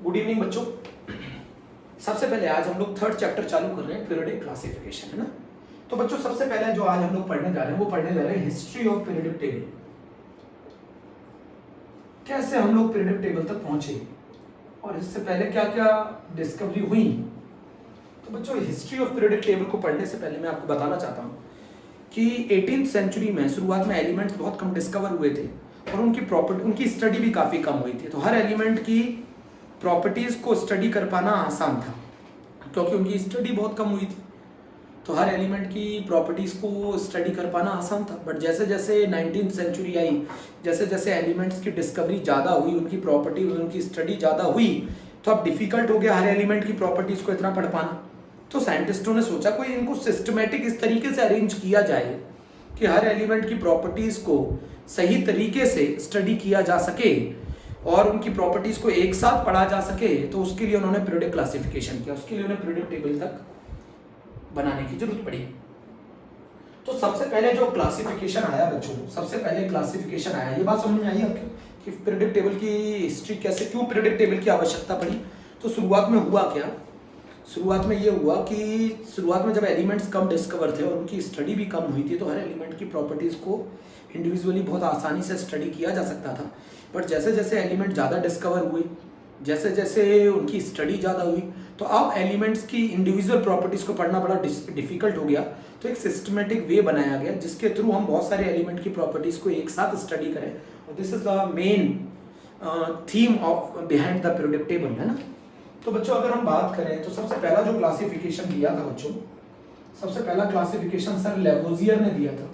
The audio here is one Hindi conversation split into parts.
गुड इवनिंग बच्चों। सबसे पहले आज हम लोग थर्ड चैप्टर चालू कर रहे हैं, पीरियोडिक क्लासिफिकेशन, है ना। तो बच्चों सबसे पहले जो आज हम लोग पढ़ने जा रहे हैं वो पढ़ने जा रहे हैं हिस्ट्री ऑफ पीरियोडिक टेबल। कैसे हम लोग पीरियोडिक टेबल तक पहुंचे और इससे पहले क्या क्या डिस्कवरी हुई। तो बच्चों हिस्ट्री ऑफ पीरियोडिक टेबल को पढ़ने से पहले मैं आपको बताना चाहता हूँ कि 18th सेंचुरी में शुरुआत में एलिमेंट्स बहुत कम डिस्कवर हुए थे और उनकी स्टडी भी काफ़ी कम हुई थी। तो हर एलिमेंट की प्रॉपर्टीज़ को स्टडी कर पाना आसान था क्योंकि उनकी स्टडी बहुत कम हुई थी। तो हर एलिमेंट की प्रॉपर्टीज़ को स्टडी कर पाना आसान था। बट जैसे जैसे 19th सेंचुरी आई, जैसे जैसे एलिमेंट्स की डिस्कवरी ज़्यादा हुई, उनकी प्रॉपर्टी उनकी स्टडी ज़्यादा हुई, तो अब डिफ़िकल्ट हो गया हर एलिमेंट की प्रॉपर्टीज़ को इतना पढ़ पाना। तो साइंटिस्टों ने सोचा कोई इनको सिस्टमेटिक इस तरीके से अरेंज किया जाए कि हर एलिमेंट की प्रॉपर्टीज़ को सही तरीके से स्टडी किया जा सके और उनकी प्रॉपर्टीज़ को एक साथ पढ़ा जा सके। तो उसके लिए उन्होंने पीरियोडिक क्लासिफिकेशन किया, उसके लिए उन्हें पीरियोडिक टेबल तक बनाने की जरूरत पड़ी। तो सबसे पहले जो क्लासिफिकेशन आया बच्चों, सबसे पहले क्लासिफिकेशन आया, ये बात समझ में आई आपको कि पीरियोडिक टेबल की हिस्ट्री कैसे, क्यों पीरियोडिक टेबल की आवश्यकता पड़ी। तो शुरुआत में हुआ क्या, शुरुआत में ये हुआ कि शुरुआत में जब एलिमेंट्स कम डिस्कवर थे और उनकी स्टडी भी कम हुई थी तो हर एलिमेंट की प्रॉपर्टीज़ को इंडिविजुअली बहुत आसानी से स्टडी किया जा सकता था। बट जैसे जैसे एलिमेंट ज़्यादा डिस्कवर हुए, जैसे जैसे उनकी स्टडी ज़्यादा हुई, तो अब एलिमेंट्स की इंडिविजुअल प्रॉपर्टीज़ को पढ़ना बड़ा डिफ़िकल्ट हो गया। तो एक सिस्टमेटिक वे बनाया गया जिसके थ्रू हम बहुत सारे एलिमेंट की प्रॉपर्टीज़ को एक साथ स्टडी करें। और this is the main theme of behind the periodic table, है ना। तो बच्चों अगर हम बात करें तो सबसे पहला जो क्लासिफिकेशन दिया था बच्चों, सबसे पहला क्लासिफिकेशन सर लेवोजियर ने दिया था।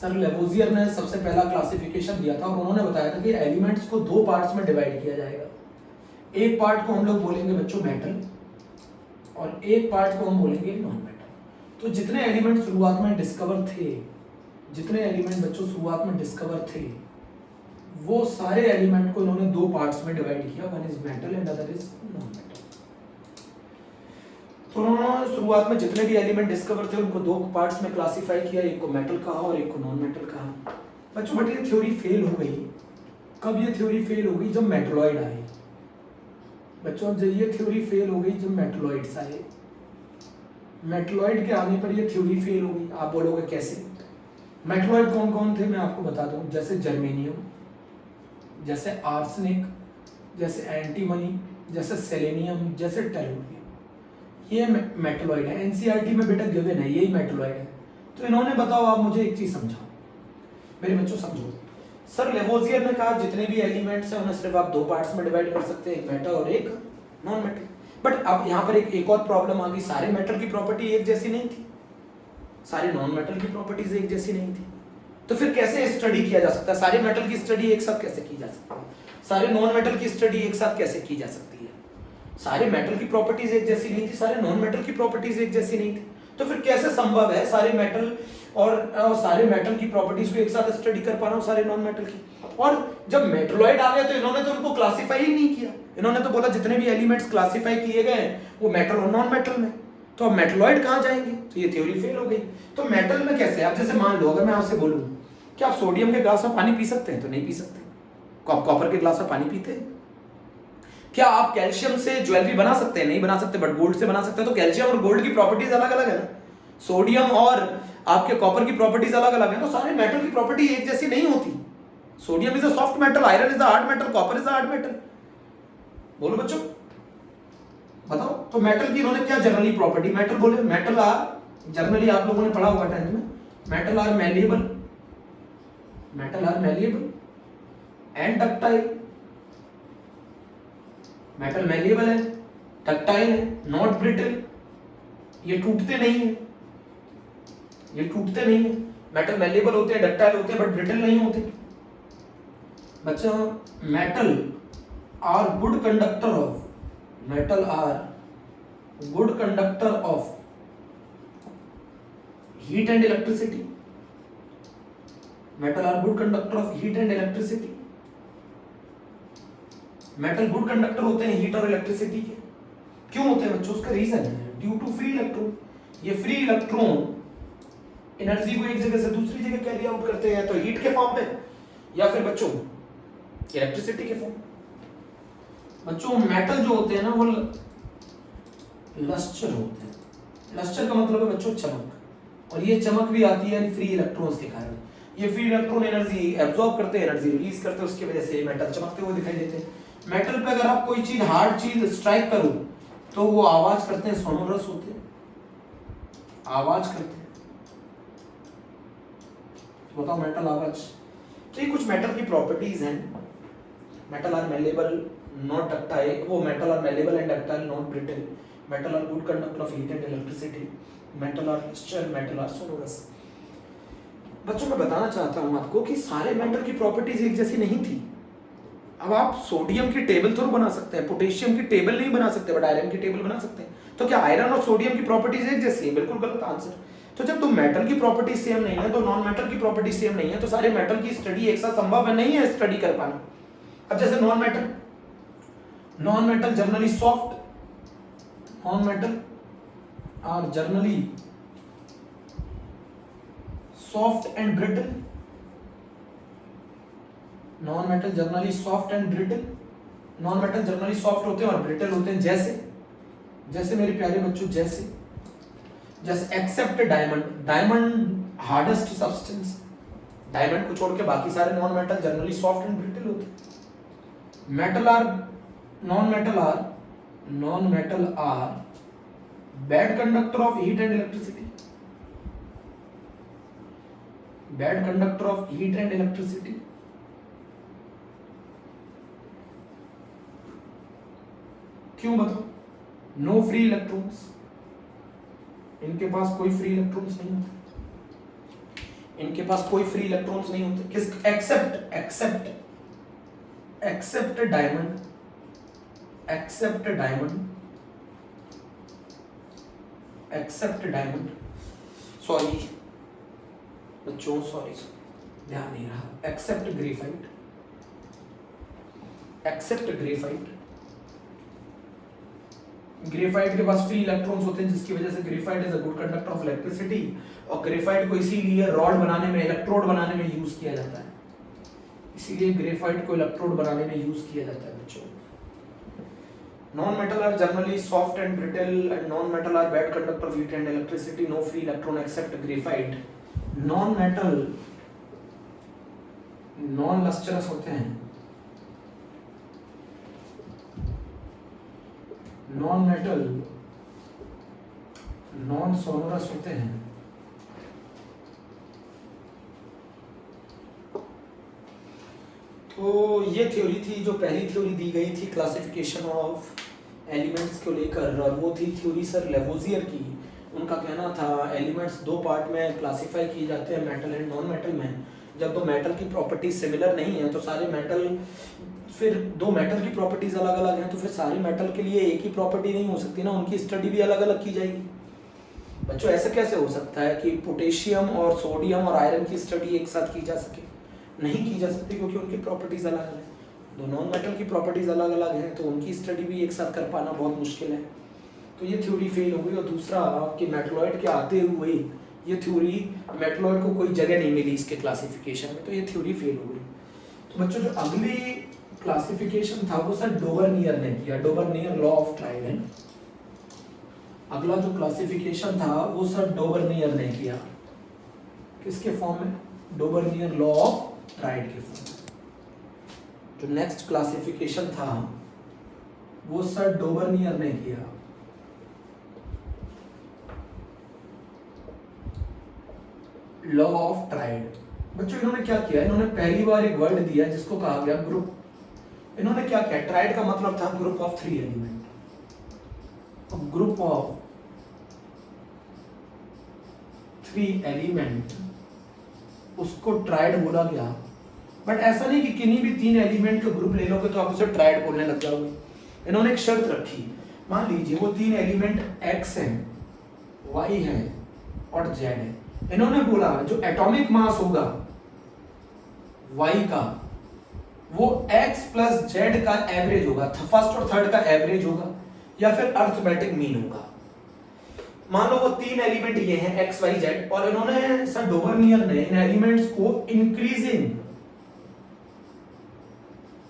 सर लेवोजियर ने सबसे पहला क्लासिफिकेशन दिया था और उन्होंने बताया था कि एलिमेंट्स को दो पार्ट्स में डिवाइड किया जाएगा। एक पार्ट को हम लोग बोलेंगे बच्चों मेटल और एक पार्ट को हम बोलेंगे नॉन मेटल। तो जितने एलिमेंट शुरुआत में डिस्कवर थे, जितने एलिमेंट बच्चों शुरुआत में डिस्कवर थे, वो सारे एलिमेंट को इन्होंने दो पार्ट्स में डिवाइड किया, one is metal and other is non metal. तो उन्होंने शुरुआत में जितने भी एलिमेंट डिस्कवर थे उनको दो पार्ट्स में क्लासिफाई किया, एक को मेटल कहा और एक को नॉन मेटल कहा। बच्चों बट ये थ्योरी फेल हो गई। कब ये थ्योरी फेल हो गई? जब मेटलॉइड आए। बच्चों जब ये थ्योरी फेल हो गई जब मेटलॉइड्स आए। मेटलॉइड के आने पर ये थ्योरी फेल हो गई। आप बोलोगे कैसे? मेटलॉइड कौन कौन थे मैं आपको बता दूं, जैसे जर्मेनियम, जैसे आर्सेनिक, जैसे एंटीमनी, जैसे सेलेनियम, जैसे टेलुरियम, ये मेटलॉइड है। एनसीईआरटी में बेटा गिवन है, यही मेटलॉइड है। तो इन्होंने बताओ, आप मुझे एक चीज समझाओ मेरे बच्चों, समझो। सर लेवोजियर ने कहा जितने भी एलिमेंट्स हैं उन्हें सिर्फ आप दो पार्ट्स में डिवाइड कर सकते हैं, एक मेटल और एक नॉन मेटल। बट अब यहाँ पर एक और प्रॉब्लम आ गई, सारे मेटल की प्रॉपर्टी एक जैसी नहीं थी, सारे नॉन मेटल की प्रॉपर्टीज एक जैसी नहीं थी। तो फिर कैसे स्टडी किया जा सकता है? सारे मेटल की स्टडी एक साथ कैसे की जा सकती है? सारे नॉन मेटल की स्टडी एक साथ कैसे की जा सकती है? सारे मेटल की प्रॉपर्टीज एक जैसी नहीं थी, सारे नॉन मेटल की प्रॉपर्टीज एक जैसी नहीं थी। तो फिर कैसे संभव है सारे मेटल और सारे मेटल की प्रॉपर्टीज को एक साथ स्टडी कर पाना, सारे नॉन मेटल की? और जब मेटलॉइड आ गया तो इन्होंने तो उनको क्लासिफाई ही नहीं किया। इन्होंने तो बोला जितने भी एलिमेंट्स क्लासिफाई किए गए वो मेटल और नॉन मेटल में। तो अब मेटलॉइड कहाँ जाएंगे? तो ये थ्योरी फेल हो गई। तो मेटल में कैसे? आप जैसे मान लो अगर मैं आपसे बोलूं क्या आप सोडियम के ग्लास में पानी पी सकते हैं? तो नहीं पी सकते। आप कॉपर के ग्लास में पानी पीते हैं? क्या आप कैल्शियम से ज्वेलरी बना सकते हैं? नहीं बना सकते। बट गोल्ड से बना सकते हैं। तो कैल्शियम और गोल्ड की प्रॉपर्टीज अलग अलग है ना, सोडियम और आपके कॉपर की प्रॉपर्टीज अलग अलग है। तो सारे मेटल की प्रॉपर्टी एक जैसी नहीं होती। Sodium is a soft metal, iron is a hard metal, copper is a hard metal. बोलो बच्चों बताओ। तो मेटल की इन्होंने क्या जनरली प्रॉपर्टी, मेटल बोले, मेटल आर जनरली आप लोगों ने पढ़ा होगा 10th में, metal are malleable, metal are malleable and ductile. Metal malleable है, डक्टाइल है, नॉट ब्रिटल, ये टूटते नहीं है, ये टूटते नहीं है। मेटल मैलिएबल होते हैं, डक्टाइल होते हैं, बट ब्रिटल नहीं होते। बच्चों metal are good conductor of, metal are good conductor of heat and electricity, metal are good conductor of heat and electricity. Metal good conductor होते हैं हीट और इलेक्ट्रिसिटी के। क्यों होते हैं बच्चों? उसका रीजन है ड्यू टू फ्री इलेक्ट्रॉन। ये फ्री इलेक्ट्रॉन एनर्जी को एक जगह से दूसरी जगह कैरी आउट करते हैं, तो हीट के फॉर्म में या फिर बच्चों इलेक्ट्रिसिटी के फॉर्म। बच्चों मेटल जो होते हैं ना वो लस्टर होते हैं। लस्टर का मतलब है बच्चों चमक, और ये चमक भी आती है फ्री इलेक्ट्रॉन्स के कारण। ये फ्री इलेक्ट्रॉन एनर्जी एब्जॉर्ब करते हैं, एनर्जी रिलीज करते हैं, उसकी वजह से मेटल चमकते हुए दिखाई देते हैं। मेटल पे अगर आप कोई चीज हार्ड चीज स्ट्राइक करो तो वो आवाज करते हैं, सोनोरस होते हैं, आवाज करते हैं। तो बताओ मेटल आवाज। तो ये कुछ मेटल की प्रॉपर्टीज हैं। Metal are malleable not ductile, वो metal are malleable and ductile not brittle, metal are good conductor of heat and electricity, metal are lustre, metal are sonorous. बच्चों मैं बताना चाहता हूं आपको कि सारे मेटल की प्रॉपर्टीज एक जैसी नहीं थी। अब आप सोडियम की टेबल तो बना सकते हैं, पोटेशियम की टेबल नहीं बना सकते, बट आयरन की टेबल बना सकते हैं। तो क्या आयरन और सोडियम की प्रॉपर्टीज एक जैसी है? बिल्कुल गलत आंसर। तो जब तो मेटल की प्रॉपर्टी सेम नहीं है तो नॉन मेटल की प्रॉपर्टी सेम नहीं है, तो सारे मेटल की स्टडी एक साथ संभव है नहीं है स्टडी कर पाना। अब जैसे non metal generally soft, non metal are generally soft and brittle, non metal generally soft and brittle, non metal generally soft होते हैं और ब्रिटल होते हैं। जैसे मेरे प्यारे बच्चों, जैसे except diamond, diamond hardest substance, diamond को छोड़ के बाकी सारे non metal generally soft and brittle होते हैं। Non metal are bad conductor of heat and electricity, bad conductor of heat and electricity. क्यों बताओ? नो फ्री इलेक्ट्रॉन्स, इनके पास कोई फ्री इलेक्ट्रॉन्स नहीं होते, इनके पास कोई फ्री इलेक्ट्रॉन्स नहीं होते। किस एक्सेप्ट डायमंड, सॉरी बच्चों, सॉरी ध्यान नहीं रहा। एक्सेप्ट ग्रेफाइट के पास फ्री इलेक्ट्रॉन्स होते हैं, जिसकी वजह से graphite is a good conductor of electricity, और ग्रेफाइट को इसीलिए रॉड बनाने में, इलेक्ट्रोड बनाने में यूज किया जाता है। इसीलिए ग्रेफाइट को इलेक्ट्रोड बनाने में यूज किया जाता है बच्चों। Non metal are generally soft and brittle and non metal are bad conductor of heat and electricity, no free electron except graphite. Non metal non lustrous होते हैं, नॉन मेटल नॉन सोनोरस होते हैं। तो ये थ्योरी थी, जो पहली थ्योरी दी गई थी क्लासिफिकेशन ऑफ एलिमेंट्स को लेकर, और वो थी थ्योरी सर लेवोजियर की। उनका कहना था एलिमेंट्स दो पार्ट में क्लासिफाई किए जाते हैं, मेटल एंड नॉन मेटल में। जब दो मेटल की प्रॉपर्टीज सिमिलर नहीं है तो सारे मेटल, फिर दो मेटल की प्रॉपर्टीज अलग अलग हैं तो फिर सारे मेटल के लिए एक ही प्रॉपर्टी नहीं हो सकती ना, उनकी स्टडी भी अलग अलग की जाएगी। बच्चों ऐसा कैसे हो सकता है कि पोटेशियम और सोडियम और आयरन की स्टडी एक साथ की जा सके? नहीं की जा सकती, क्योंकि उनकी प्रॉपर्टीज अलग अलग है। दो नॉन मेटल की प्रॉपर्टीज अलग अलग हैं तो उनकी स्टडी भी एक साथ कर पाना बहुत मुश्किल है। तो ये थ्योरी फेल हो गई। और दूसरा कि मेटलॉइड के आते हुए ये थ्योरी, मेटलॉइड को कोई जगह नहीं मिली इसके क्लासिफिकेशन में, तो ये थ्योरी फेल हो गई। तो बच्चों जो अगली क्लासिफिकेशन था वो सर डोबरनियर ने किया, डोबरनियर लॉ ऑफ ट्राइड। अगला जो क्लासिफिकेशन था वो सर डोबरनियर ने किया, किसके फॉर्म में? डोबरनियर लॉ ऑफ ट्राइड के फॉर्म में। जो नेक्स्ट क्लासिफिकेशन था वो सर डोबरनियर ने किया, लॉ ऑफ ट्राइड। बच्चों इन्होंने क्या किया? इन्होंने पहली बार एक वर्ड दिया जिसको कहा गया ग्रुप। इन्होंने क्या किया? ट्राइड का मतलब था group of 3 element, group of 3 element, उसको ट्राइड बोला गया। बट ऐसा नहीं कि किन्हीं भी 3 एलिमेंट के ग्रुप ले लोगे तो आप उसे ट्राइड बोलने लग जाओगे। इन्होंने एक शर्त रखी, मान लीजिए वो 3 एलिमेंट x है, y है और z है। इन्होंने बोला जो एटॉमिक मास होगा y का वो x प्लस z का एवरेज होगा, फर्स्ट और थर्ड का एवरेज होगा या फिर अर्थमेटिक मीन होगा। मान लो वो 3 एलिमेंट ये हैं x y z, और इन्होंने सर डोबरनियर ने इन एलिमेंट्स को इंक्रीजिंग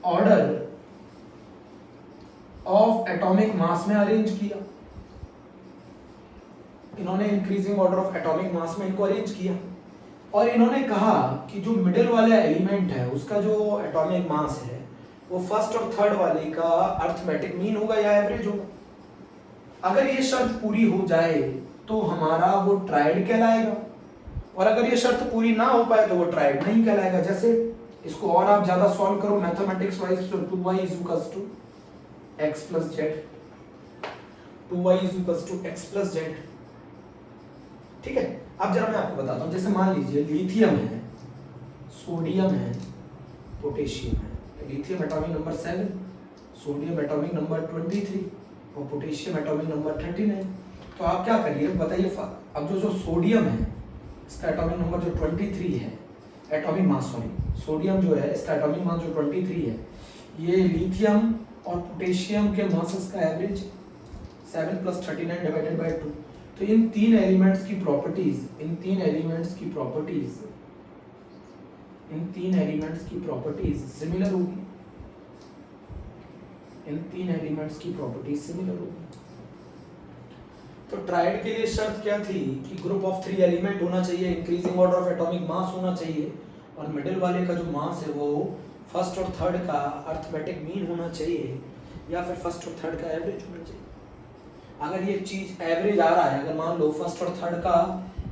ऑर्डर एटॉमिक मास में अरेंज किया, इन्होंने increasing order of atomic mass में इनको अरेंज किया, और इन्होंने कहा कि जो मिडिल वाला एलिमेंट है उसका जो एटॉमिक मास है वो फर्स्ट और थर्ड वाले का अर्थमेटिक मीन होगा या एवरेज होगा। अगर ये शर्त पूरी हो जाए तो हमारा वो ट्राइड कहलाएगा, और अगर ये शर्त पूरी ना हो पाए तो वो ट्राइड नहीं कहलाएगा। जैसे इसको और आप ज्यादा सॉल्व करो मैथमेटिक्स वाइज, तो 2y = x + z, 2y = x + z। ठीक है, अब जरा मैं आपको बताता हूँ। जैसे मान लीजिए लिथियम है, सोडियम है, पोटेशियम है। Lithium atomic number 7, sodium atomic number 23 और पोटेशियम एटॉमिक नंबर 39। तो आप क्या करिए बताइए, अब जो सोडियम है इसका एटॉमिक नंबर जो 23 है, एटॉमिक मास सॉरी, सोडियम जो है इसका एटॉमिक मास जो 23 है, ये लिथियम और पोटेशियम के मासेस का एवरेज 7 + 39 / 2। तो इन तीन एलिमेंट्स की प्रॉपर्टीज, इन तीन एलिमेंट्स की प्रॉपर्टीज सिमिलर होगी, इन तीन एलिमेंट्स की प्रॉपर्टीज सिमिलर होगी। तो ट्राइड के लिए शर्त क्या थी कि ग्रुप ऑफ 3 एलिमेंट होना चाहिए, increasing order of atomic mass होना चाहिए, और मिडिल वाले का जो मास है वो फर्स्ट और थर्ड का अर्थमेटिक मीन होना चाहिए, या फिर फर्स्ट और थर्ड का एवरेज होना चाहिए। अगर ये चीज एवरेज आ रहा है, अगर मान लो फर्स्ट और थर्ड का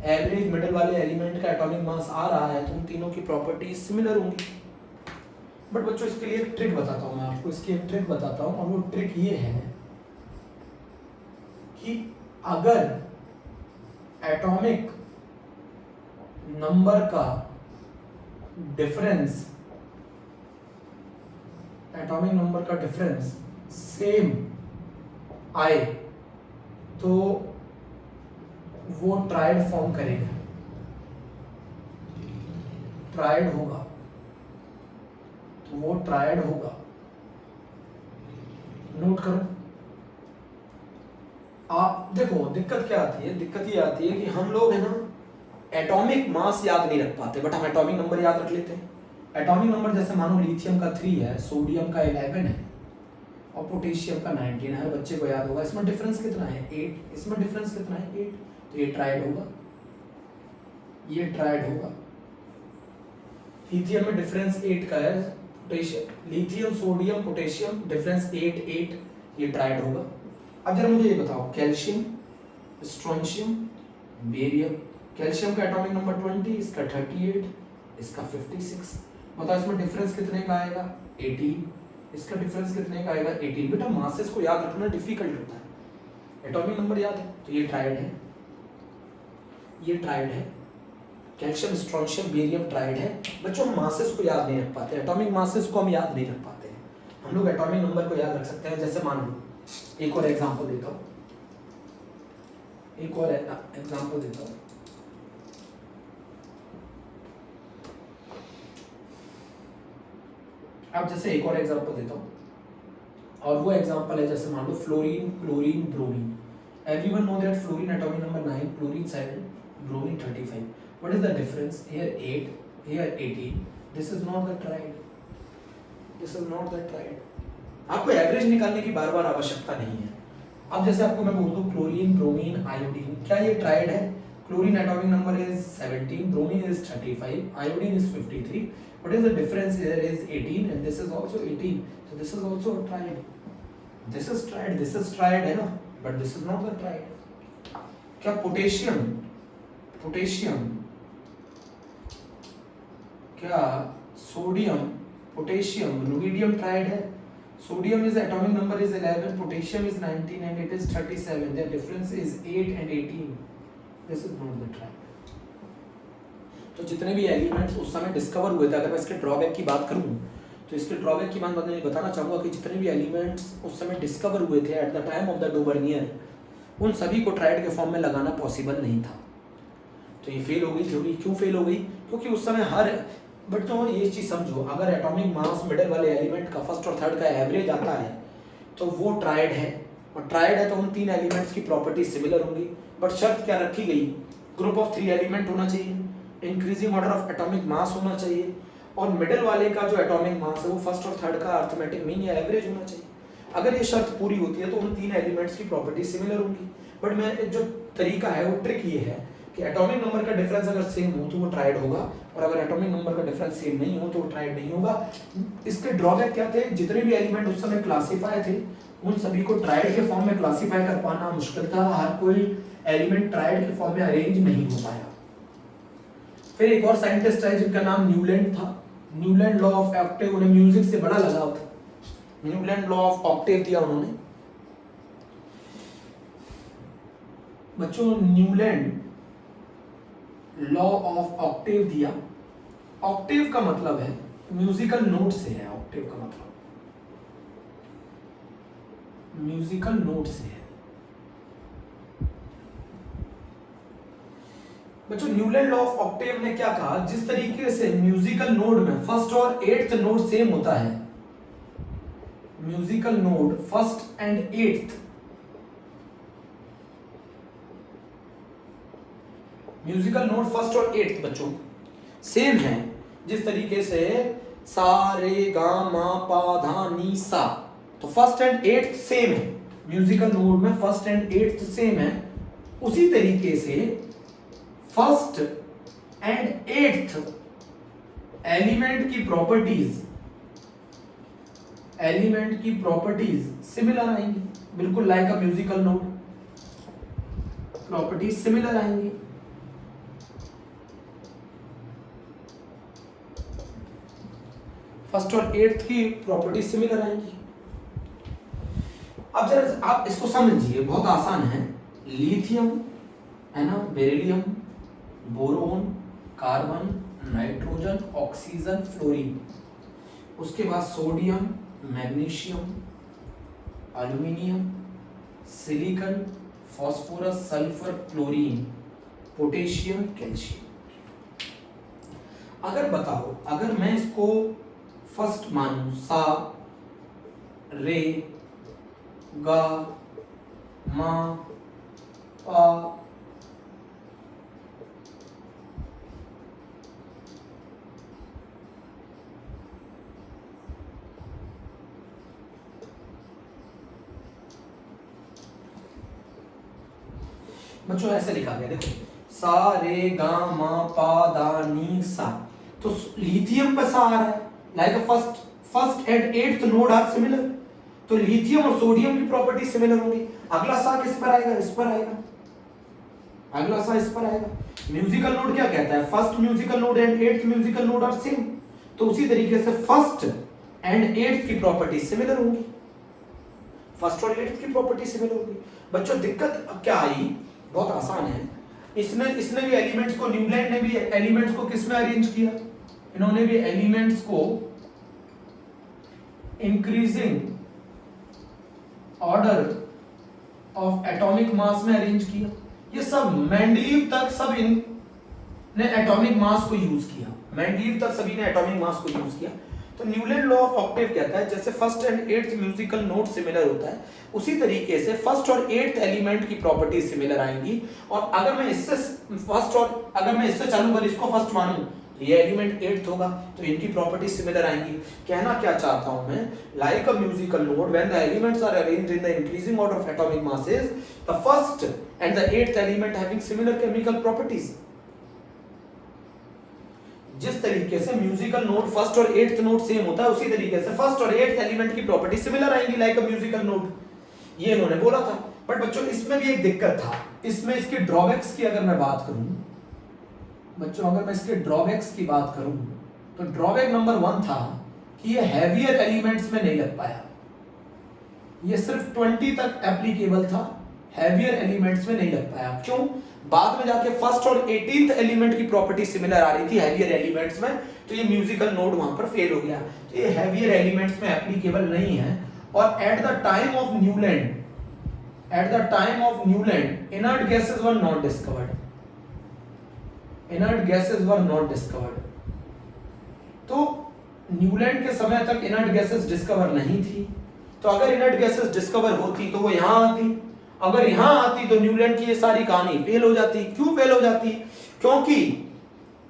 एवरेज मिडिल वाले एलिमेंट का एटॉमिक मास आ रहा है, तो उन तीनों की प्रॉपर्टीज सिमिलर होंगी। बट बच्चों इसके लिए एक ट्रिक बताता हूँ मैं आपको, इसकी एक ट्रिक बताता हूँ, और वो ट्रिक ये है कि अगर एटॉमिक नंबर का डिफरेंस सेम आए तो वो ट्राइड फॉर्म करेगा, ट्राइड होगा, तो वो ट्राइड होगा। नोट करो। आप देखो दिक्कत क्या आती है, दिक्कत ये आती है कि हम लोग है ना एटॉमिक मास याद नहीं रख पाते, बट हम एटॉमिक नंबर याद रख लेते हैं। एटॉमिक नंबर जैसे मानो लिथियम का 3 है, सोडियम का 11 है और पोटेशियम का 19 है, हर बच्चे को याद होगा। इसमें डिफरेंस कितना है? 8। इसमें डिफरेंस कितना है? 8। तो ये ट्राइड होगा, ये ट्राइड होगा। लिथियम में डिफरेंस 8 का है, potassium, lithium, sodium, potassium difference 8 8, ये ट्राइड होगा। अब जरा मुझे ये बताओ, कैल्शियम, स्ट्रोंशियम, बेरियम, कैल्शियम का एटॉमिक नंबर 20, इसका 38, इसका 56। बताओ इसमें डिफरेंस कितने का आएगा? 18। इसका डिफरेंस कितने का आएगा? 18। बेटा मासेस को याद रखना डिफिकल्ट होता है, एटॉमिक नंबर याद है तो ये ट्राइड है, ये ट्राइड है। कैल्शियम, स्ट्रोंशियम, बेरियम ट्राइड है। बच्चों हम मासेस को याद नहीं रख पाते, एटॉमिक मासेस को हम याद नहीं रख पाते हैं। हम लोग एटॉमिक नंबर को याद रख सकते हैं। जैसे मान लो एक और एग्जांपल देता हूं, एक और एग्जांपल देता हूं। अब जैसे एक और एग्जांपल देता हूं, और वो एग्जांपल है जैसे मान लो fluorine, chlorine, bromine. Everyone know that fluorine atomic number 9, chlorine 7, bromine 35. What is the difference? Here 8, here 18. This is not the triad. This is not the triad. आपको एवरेज निकालने की बार बार आवश्यकता नहीं है। अब जैसे आपको मैं बोल दूं क्लोरीन, ब्रोमीन, आयोडीन, क्या ये ट्राइड है? Chlorine atomic number is 17, bromine is 35, iodine is 53. What is the difference? Here is 18 and this is also 18. So this is also a triad. This is triad, this is triad है ना, but this is not the triad. क्या पोटेशियम, पोटेशियम, क्या सोडियम, पोटेशियम, रुबिडियम ट्राइड है? Sodium is atomic number is 11, potassium is 19 and it is 37. Their difference is 8 and 18. This is not the triad. तो जितने भी एलिमेंट्स उस समय डिस्कवर हुए थे, अगर मैं इसके ड्रॉबैक की बात करूं तो इसके ड्रॉबैक की बात मैं बताना चाहूँगा कि जितने भी एलिमेंट्स उस समय डिस्कवर हुए थे at the time of the Dobereiner, उन सभी को ट्राइड के फॉर्म में लगाना पॉसिबल नहीं था। तो ये फेल हो गई थ्योरी। क्यों फेल हो गई? क्योंकि उस समय हर बट तो ये चीज़ समझो, अगर एटॉमिक मास मिडिल वाले एलिमेंट का फर्स्ट और थर्ड का एवरेज आता है तो वो ट्राइड है, और ट्राइड है तो उन तीन एलिमेंट्स की प्रॉपर्टी सिमिलर होंगी। बट शर्त क्या रखी गई? ग्रुप ऑफ 3 एलिमेंट होना चाहिए, increasing order of atomic mass होना चाहिए, और मिडिल वाले का जो एटॉमिक मास है वो फर्स्ट और थर्ड का अर्थमेटिक मीन या एवरेज होना चाहिए। अगर ये शर्त पूरी होती है तो उन 3 एलिमेंट्स की प्रॉपर्टी सिमिलर होंगी। बट मैं जो तरीका है वो ट्रिक ये है कि एटॉमिक नंबर का डिफरेंस अगर सेम हो तो वो ट्राइड होगा, और अगर एटॉमिक नंबर का डिफरेंस सेम नहीं हो तो वो ट्राइड नहीं होगा। इसके ड्रॉबैक क्या थे, जितने भी एलिमेंट उस समय क्लासीफाई थे उन सभी को ट्राइड के फॉर्म में क्लासीफाई कर पाना मुश्किल था, हर कोई एलिमेंट ट्राइड के फॉर्म में अरेंज नहीं हो पाया। फिर एक और साइंटिस्ट है जिनका नाम न्यूलैंड था, न्यूलैंड लॉ ऑफ ऑक्टेव, उन्हें म्यूजिक से बड़ा लगाव था, न्यूलैंड लॉ ऑफ ऑक्टेव दिया उन्होंने। बच्चों न्यूलैंड लॉ ऑफ ऑक्टेव दिया। ऑक्टेव का मतलब है म्यूजिकल नोट से है, ऑक्टेव का मतलब म्यूजिकल नोट से है। बच्चों न्यूलैंड लॉ ऑफ ऑक्टेव ने क्या कहा, जिस तरीके से म्यूजिकल नोड में फर्स्ट और एट्थ नोट सेम होता है, musical node first and eighth, musical note first और एट्थ बच्चों सेम है, जिस तरीके से सा रे गा मा पा धा नी सा, तो फर्स्ट एंड एट्थ सेम है, म्यूजिकल नोट में फर्स्ट एंड एट्थ सेम है, उसी तरीके से फर्स्ट एंड एट्थ एलिमेंट की प्रॉपर्टीज सिमिलर आएंगी, बिल्कुल like a musical note, properties similar आएंगी। फर्स्ट और एट्थ की प्रॉपर्टीज सिमिलर आएंगी। अब जरा आप इसको समझिए, बहुत आसान है। लिथियम है ना, beryllium, boron, carbon, nitrogen, oxygen, fluorine, उसके बाद sodium, magnesium, aluminium, silicon, phosphorus, sulphur, chlorine, potassium, calcium. अगर बताओ, अगर मैं इसको फर्स्ट मानूं, सा रे गा मा पा बच्चों ऐसे लिखा गया, देखो सा रे गा मा पा दा नी सा, तो लिथियम पे सा आ रहा है, like first and eighth note are similar, तो लिथियम और सोडियम की प्रॉपर्टी सिमिलर होंगी। अगला सा किस पर आएगा, इस पर आएगा, अगला सा इस पर आएगा। म्यूजिकल नोड क्या कहता है, first musical note and eighth musical note are same, तो उसी तरीके से फर्स्ट एंड एट्थ की प्रॉपर्टी सिमिलर होंगी, फर्स्ट और एट्थ की प्रॉपर्टी सिमिलर होगी। बच्चों दिक्कत क्या आई, बहुत आसान है। इसने भी एलिमेंट्स को, न्यूलैंड ने भी एलिमेंट्स को किस में अरेंज किया, इन्होंने भी एलिमेंट्स को increasing order of atomic mass में अरेंज किया। ये सब मेंडलीव तक सब इनने एटॉमिक मास को यूज किया, मेंडलीव तक सभी ने एटॉमिक मास को यूज किया। तो न्यूलैंड लॉ ऑफ ऑक्टेव कहता है जैसे first and eighth musical note similar होता है, उसी तरीके से फर्स्ट और एट्थ एलिमेंट की प्रॉपर्टी सिमिलर आएंगी। और अगर मैं इससे चालू कर इसको फर्स्ट मानूं, ये एलिमेंट एट्थ होगा, तो इनकी प्रॉपर्टी सिमिलर आएंगी। कहना क्या चाहता हूं मैं, like a musical note when the elements are arranged in the increasing order of atomic masses, the first and the eighth element having similar chemical properties. जिस तरीके से म्यूजिकल नोट फर्स्ट और एट्थ नोट सेम होता है, उसी तरीके से फर्स्ट और एट्थ एलिमेंट की प्रॉपर्टी सिमिलर आएंगी, लाइक अ म्यूजिकल नोट, ये इन्होंने बोला था। बट बच्चों इसमें भी एक दिक्कत था, इसमें इसके ड्रॉबैक्स की अगर मैं बात करूं बच्चों, अगर मैं इसके ड्रॉबैक्स की बात करूं तो ड्रॉबैक नंबर 1 था कि ये हैवियर एलिमेंट्स में नहीं लग पाया, ये सिर्फ 20 तक एप्लीकेबल था, हैवियर एलिमेंट्स में नहीं लग पाया। क्यों? बाद में जाके फर्स्ट और 18th एलिमेंट की प्रॉपर्टी सिमिलर आ रही थी हैवियर एलिमेंट्स में, तो ये म्यूजिकल नोड वहां पर फेल हो गया, तो ये हैवियर एलिमेंट्स में एप्लीकेबल नहीं है। और at the time of Newland inert gases were not discovered, inert gases were not discovered. तो न्यूलैंड के समय तक इनर्ट गैसेस डिस्कवर नहीं थी, तो अगर इनर्ट गैसेस डिस्कवर होती तो वो यहां आती, अगर यहां आती तो न्यूलैंड की ये सारी कहानी फेल हो जाती। क्यों फेल हो जाती?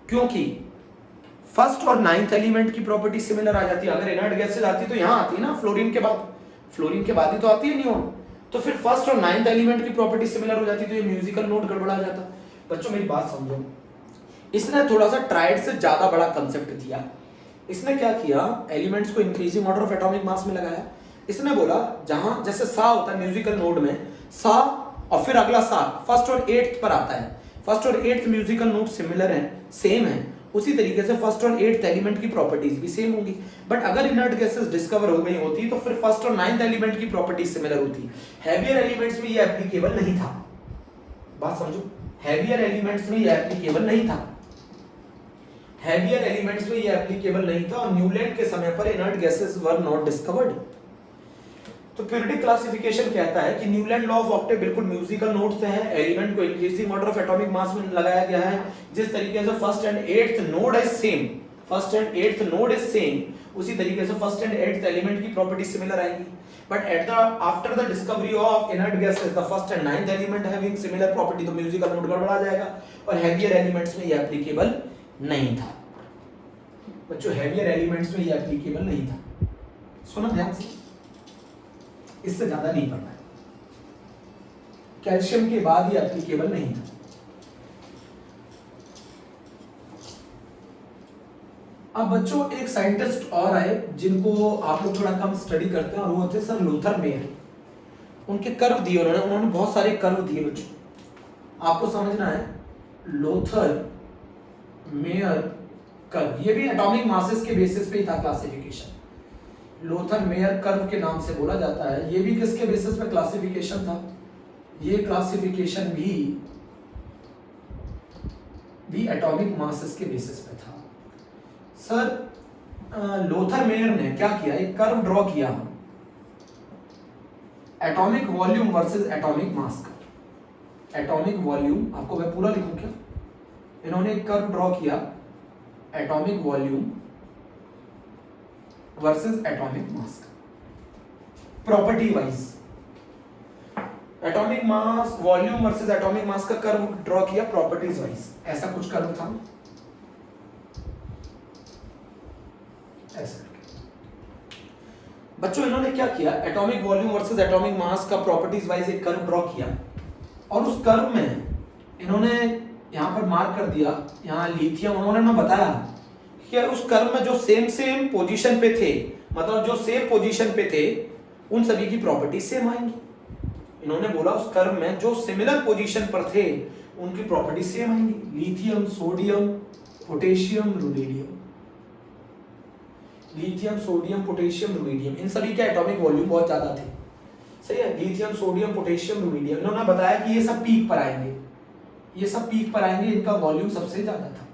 क्योंकि फर्स्ट और 9th एलिमेंट की प्रॉपर्टी सिमिलर आ जाती। अगर इनर्ट गैसेस आती तो यहां आती ना, फ्लोरीन के बाद फ्लोरीन के बाद ही तो आती है नियोन। तो फिर फर्स्ट और नाइन्थ एलिमेंट की प्रॉपर्टी सिमिलर हो जाती, तो ये म्यूजिकल नोट गड़बड़ा जाता। बच्चों मेरी बात समझो, इसने थोड़ा सा ट्राइड से ज्यादा बड़ा कंसेप्ट दिया। इसने क्या किया, एलिमेंट्स को increasing order of atomic mass में लगाया। इसने बोला जहां जैसे सा होता है म्यूजिकल नोड में, सा और फिर अगला सा फर्स्ट और एट्थ पर आता है, फर्स्ट और एट्थ म्यूजिकल नोट सिमिलर है, सेम है, उसी तरीके से फर्स्ट और एट्थ एलिमेंट की प्रॉपर्टीज भी सेम होंगी। बट अगर इनर्ट गैसेस डिस्कवर हो गई होती तो फिर फर्स्ट और नाइन्थ एलिमेंट की प्रॉपर्टीज सिमिलर होती। हैवियर एलिमेंट्स में ये एप्लीकेबल नहीं था, बात समझो, हैवियर एलिमेंट्स में ये एप्लीकेबल नहीं था, हैवियर एलिमेंट्स में ये एप्लीकेबल नहीं था, और न्यूलैंड के समय पर inert gases were not discovered. तो पीरियोडिक क्लासिफिकेशन कहता है कि न्यूलैंड लॉ ऑफ ऑक्टेव बिल्कुल म्यूजिकल नोट से है, एलिमेंट को increasing order of atomic mass में लगाया गया है। जिस तरीके से first and eighth node is same, first and eighth node is same, उसी तरीके से फर्स्ट एंड एट्थ एलिमेंट की प्रॉपर्टी सिमिलर आएंगी। But at the after the discovery of inert gases the first and ninth element having similar property, तो म्यूजिकल नोट गड़बड़ा जाएगा, और हैवियर एलिमेंट्स में ये एप्लीकेबल नहीं था। बच्चों हैवियर एलिमेंट्स में ये एप्लीकेबल नहीं था, सुना ध्यान से, इससे ज्यादा नहीं पढ़ना है। कैल्शियम के बाद ये एप्लीकेबल नहीं था। अब बच्चों एक साइंटिस्ट और आए जिनको आप लोग थोड़ा कम स्टडी करते हैं, और वो थे सर लूथर मेयर। उनके कर्व दिए उन्होंने बहुत सारे कर्व दिए बच्चों, आपको समझना है। लूथर मेयर कर्व, ये भी एटॉमिक मासेस के बेसिस पे ही था क्लासिफिकेशन। लूथर मेयर कर्व के नाम से बोला जाता है। ये भी किसके बेसिस पे क्लासिफिकेशन था, ये क्लासिफिकेशन भी एटॉमिक मासेस के बेसिस पे था। सर लूथर मेयर ने क्या किया, एक कर्व ड्रॉ किया, atomic volume versus atomic mass का। एटॉमिक वॉल्यूम, आपको मैं पूरा लिखूं क्या, इन्होंने एक कर्व ड्रॉ किया, atomic volume versus atomic mass का property wise. Atomic mass volume versus atomic mass का कर्व ड्रॉ किया प्रॉपर्टीज वाइज, ऐसा कुछ कर्व था ऐसा। बच्चों इन्होंने क्या किया, atomic volume versus atomic mass का प्रॉपर्टीज वाइज एक कर्व ड्रॉ किया, और उस कर्व में इन्होंने यहां पर मार्क कर दिया, यहां लिथियम, उन्होंने ना बताया कि उस कर्व में जो सेम पोजीशन पे थे, मतलब जो सेम पोजीशन पे थे, उन सभी की प्रॉपर्टी सेम आएंगी। इन्होंने बोला उस कर्व में जो सिमिलर पोजीशन पर थे उनकी प्रॉपर्टी सेम आएंगी। Lithium, sodium, potassium, rubidium, lithium, sodium, potassium, rubidium, इन सभी के एटॉमिक वॉल्यूम बहुत ज्यादा थे, सही है। लिथियम, सोडियम, पोटेशियम, रुबिडियम, इन्होंने बताया कि ये सब पीक पर आएंगे, ये सब पीक पर आएंगे, इनका वॉल्यूम सबसे ज्यादा था,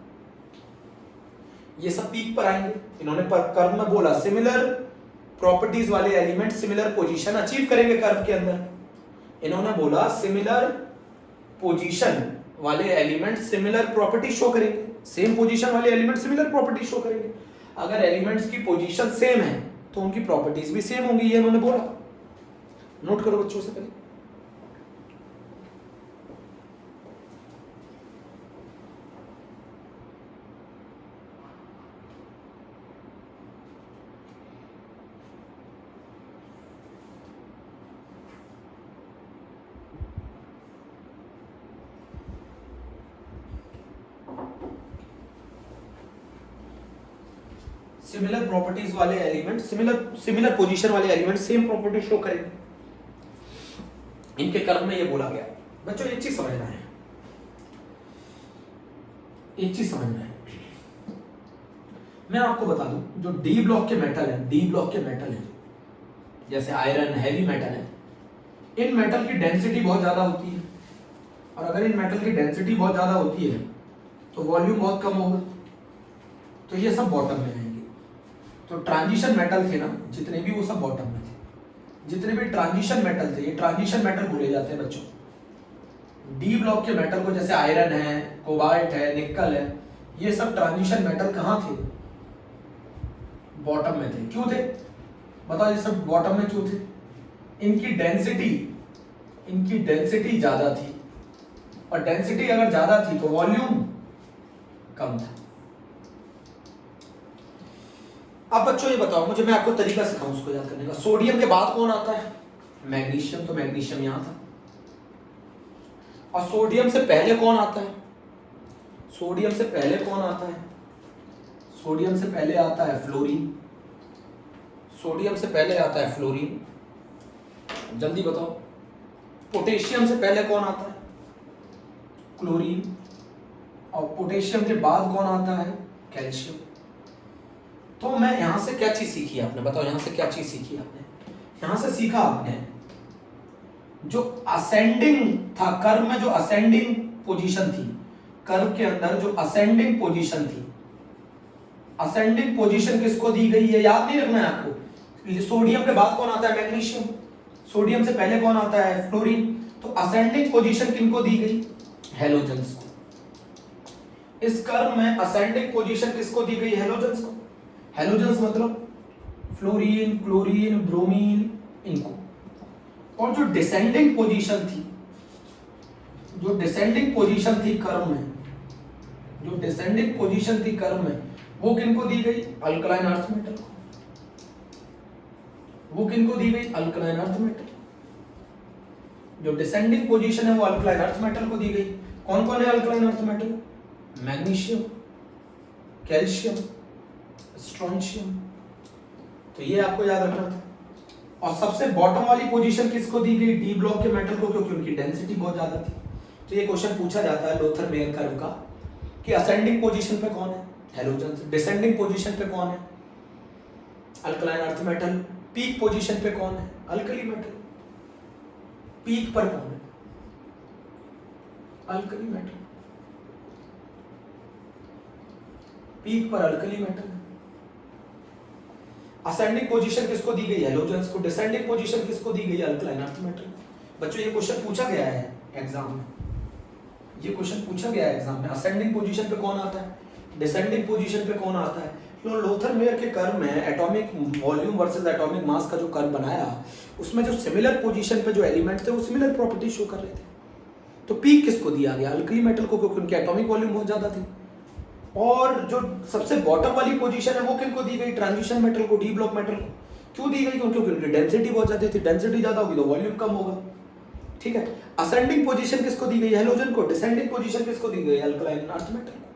ये सब पीक पर आएंगे। इन्होंने कर्व में बोला सिमिलर प्रॉपर्टीज वाले एलिमेंट सिमिलर पोजीशन अचीव करेंगे कर्व के अंदर। इन्होंने बोला सिमिलर पोजीशन वाले एलिमेंट सिमिलर प्रॉपर्टी शो करेंगे, सेम पोजीशन वाले एलिमेंट सिमिलर प्रॉपर्टी शो करेंगे। अगर एलिमेंट्स की पोजीशन सेम है तो उनकी प्रॉपर्टीज भी सेम होंगी, ये इन्होंने बोला। नोट करो बच्चों से पहले, सिमिलर प्रॉपर्टीज वाले एलिमेंट सिमिलर पोजीशन वाले एलिमेंट सेम प्रॉपर्टी शो करेंगे, इनके कर्व में ये बोला गया। बच्चों एक चीज समझना है, एक चीज समझना है, मैं आपको बता दूं, जो डी ब्लॉक के मेटल है, डी ब्लॉक के मेटल है, जैसे आयरन, हैवी मेटल है, इन मेटल की डेंसिटी बहुत ज्यादा होती है, और अगर इन मेटल की डेंसिटी बहुत ज्यादा होती है तो वॉल्यूम बहुत कम होगा, तो ये सब बॉटम में आएंगे। तो ट्रांजिशन मेटल थे ना जितने भी, वो सब बॉटम में थे। जितने भी ट्रांजिशन मेटल थे, ये ट्रांजिशन मेटल बोले जाते हैं बच्चों। डी ब्लॉक के मेटल को, जैसे आयरन है, कोबाल्ट है, निकल है, ये सब ट्रांजिशन मेटल कहाँ थे, बॉटम में थे। क्यों थे बताओ, ये सब बॉटम में क्यों थे? इनकी डेंसिटी ज्यादा थी, और डेंसिटी अगर ज्यादा थी तो वॉल्यूम कम था। अब बच्चों ये बताओ मुझे, मैं आपको तरीका सिखाऊं उसको याद करने का। सोडियम के बाद कौन आता है? मैग्नीशियम, तो मैग्नीशियम यहां था। और सोडियम से पहले कौन आता है? सोडियम से पहले कौन आता है? सोडियम से पहले आता है फ्लोरीन। सोडियम से पहले आता है फ्लोरीन। जल्दी बताओ। पोटेशियम से पहले कौन आता है? क्लोरीन। और पोटेशियम के बाद कौन आता है? कैल्शियम। तो मैं यहां से क्या चीज सीखी आपने? बताओ यहां से क्या चीज सीखी आपने? यहां से सीखा आपने जो असेंडिंग था, कर्व में जो असेंडिंग पोजीशन थी, कर्व के अंदर जो असेंडिंग पोजीशन थी, असेंडिंग पोजीशन किसको दी गई है? याद नहीं रखना है आपको। सोडियम के बाद कौन आता है? मैग्नीशियम। सोडियम से पहले कौन आता है? फ्लोरीन। तो असेंडिंग पोजीशन किनको दी गई? हेलोजन्स को। इस कर्व में असेंडिंग पोजीशन किसको दी गई? हेलोजन्स को। हेलोजन्स मतलब फ्लोरीन, क्लोरीन, ब्रोमीन, इनको। और जो डिसेंडिंग पोजीशन थी, जो डिसेंडिंग पोजीशन थी कर्व में, जो डिसेंडिंग पोजीशन थी कर्व में, वो किनको दी गई? अल्कलाइन अर्थ मेटल को। वो किनको दी गई? Alkaline earth metal. जो डिसेंडिंग पोजीशन है वो अल्कलाइन अर्थ मेटल को दी गई। कौन कौन है alkaline earth metal? Magnesium, calcium, strontium. तो ये आपको याद रखना था। और सबसे बॉटम वाली पोजीशन किसको दी गई? डी ब्लॉक के मेटल को, क्योंकि उनकी डेंसिटी बहुत ज्यादा थी। तो ये क्वेश्चन पूछा जाता है लोथर मेयर कर्व का कि असेंडिंग पोजीशन पे कौन है? हेलोजन्स। डिसेंडिंग पोजीशन पे कौन है? Alkaline earth metal. Peak position पे कौन है? Alkali metal. पीक पर कौन है? Alkali metal. पीक पर अल्कली मेटल। असेंडिंग पोजीशन किसको दी गई? हेलोजन्स को। डिसेंडिंग पोजीशन किसको दी गई? Alkaline earth metal. बच्चों ये क्वेश्चन पूछा गया है एग्जाम में, ये क्वेश्चन पूछा गया है एग्जाम में। असेंडिंग पोजीशन पे कौन आता है? डिसेंडिंग पोजीशन पे कौन आता है? लोथर मेयर के कर्व में atomic volume versus atomic mass का जो कर्व बनाया, उसमें जो सिमिलर पोजीशन पे जो एलिमेंट थे वो सिमिलर प्रॉपर्टी शो कर रहे थे। तो पीक किसको दिया गया? अल्कली मेटल को, क्योंकि उनकी एटॉमिक वॉल्यूम बहुत ज्यादा थी। और जो सबसे बॉटम वाली पोजीशन है वो किनको दी गई? ट्रांजिशन मेटल को, डी ब्लॉक मेटल को। क्यों दी गई? क्योंकि उनकी डेंसिटी बहुत ज्यादा थी। डेंसिटी ज्यादा होगी तो वॉल्यूम कम होगा। ठीक है। असेंडिंग पोजीशन किसको दी गई? हेलोजन को। डिसेंडिंग पोजीशन किसको दी गई? अल्कलाइन अर्थ मेटल को।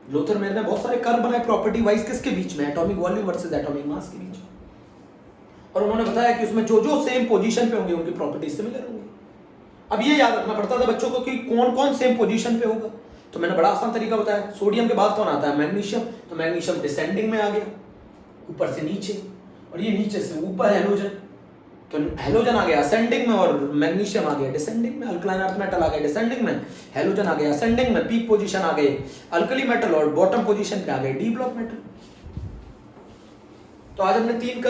लोथर मेयर ने बहुत सारे कर्व बनाए प्रॉपर्टी वाइज, किसके बीच में? एटॉमिक वॉल्यूम वर्सेस एटॉमिक मास के बीच। और उन्होंने बताया कि उसमें जो जो सेम पोजीशन पे होंगे उनकी प्रॉपर्टी सिमिलर होंगी। अब ये याद रखना पड़ता था बच्चों को कि कौन कौन सेम पोजीशन पे होगा। तो मैंने बड़ा आसान तरीका बताया। सोडियम के बाद कौन आता है? मैग्नीशियम। तो मैग्नीशियम डिसेंडिंग में आ गया, ऊपर से नीचे, और ये नीचे से ऊपर हेलोजन। तो हेलोजन आ गया असेंडिंग में और मैग्नीशियम आ गया डिसेंडिंग में। अल्कलाइन अर्थ मेटल आ गया डिसेंडिंग में, हेलोजन आ गया असेंडिंग में। पीक पोजीशन आ गए अल्कली मेटल और बॉटम पोजीशन पे आ गए डी ब्लॉक मेटल। तो आज हमने तीन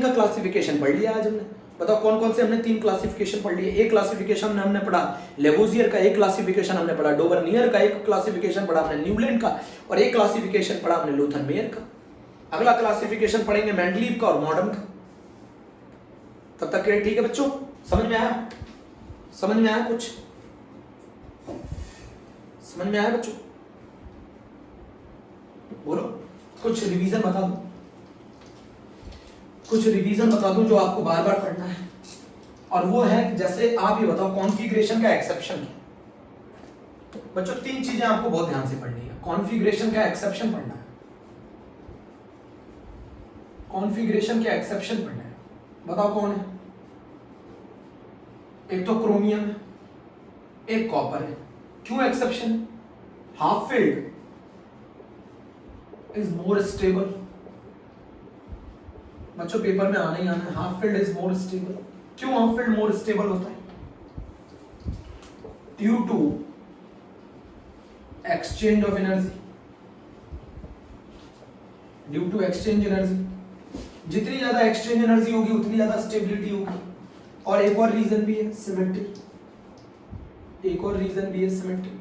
का क्लासिफिकेशन पढ़ लिया। आज हमने, बताओ कौन कौन से हमने तीन क्लासिफिकेशन पढ़ लिए। एक क्लासिफिकेशन हमने पढ़ा लेवोजियर का, एक क्लासिफिकेशन हमने पढ़ा डोबरनियर का, एक क्लासिफिकेशन पढ़ा हमने न्यूलैंड का, और एक क्लासिफिकेशन पढ़ा हमने लोथर मेयर का। अगला क्लासिफिकेशन पढ़ेंगे मेंडलीव का और मॉडर्न का। तब तक के ठीक है बच्चों? समझ में आया? समझ में आया? कुछ समझ में आया बच्चों? बोलो। कुछ रिवीजन बता दो, कुछ रिवीजन बता दूं जो आपको बार बार पढ़ना है। और वो है जैसे आप ये बताओ कॉन्फ़िगरेशन का एक्सेप्शन क्या? बच्चों तीन चीजें आपको बहुत ध्यान से पढ़नी है। कॉन्फ़िगरेशन का एक्सेप्शन पढ़ना है, कॉन्फ़िगरेशन के एक्सेप्शन पढ़ना है। बताओ कौन है? एक तो क्रोमियम है, एक कॉपर है। क्यों exception? Half filled is more stable. बच्चों पेपर में आना ही आना है, half filled is more stable. क्यों हाफ फील्ड मोर स्टेबल होता है? Due to exchange of energy, due to exchange energy. जितनी ज्यादा एक्सचेंज एनर्जी होगी उतनी ज्यादा स्टेबिलिटी होगी। और एक और रीजन भी है सिमेट्री, एक और रीजन भी है सिमेट्री।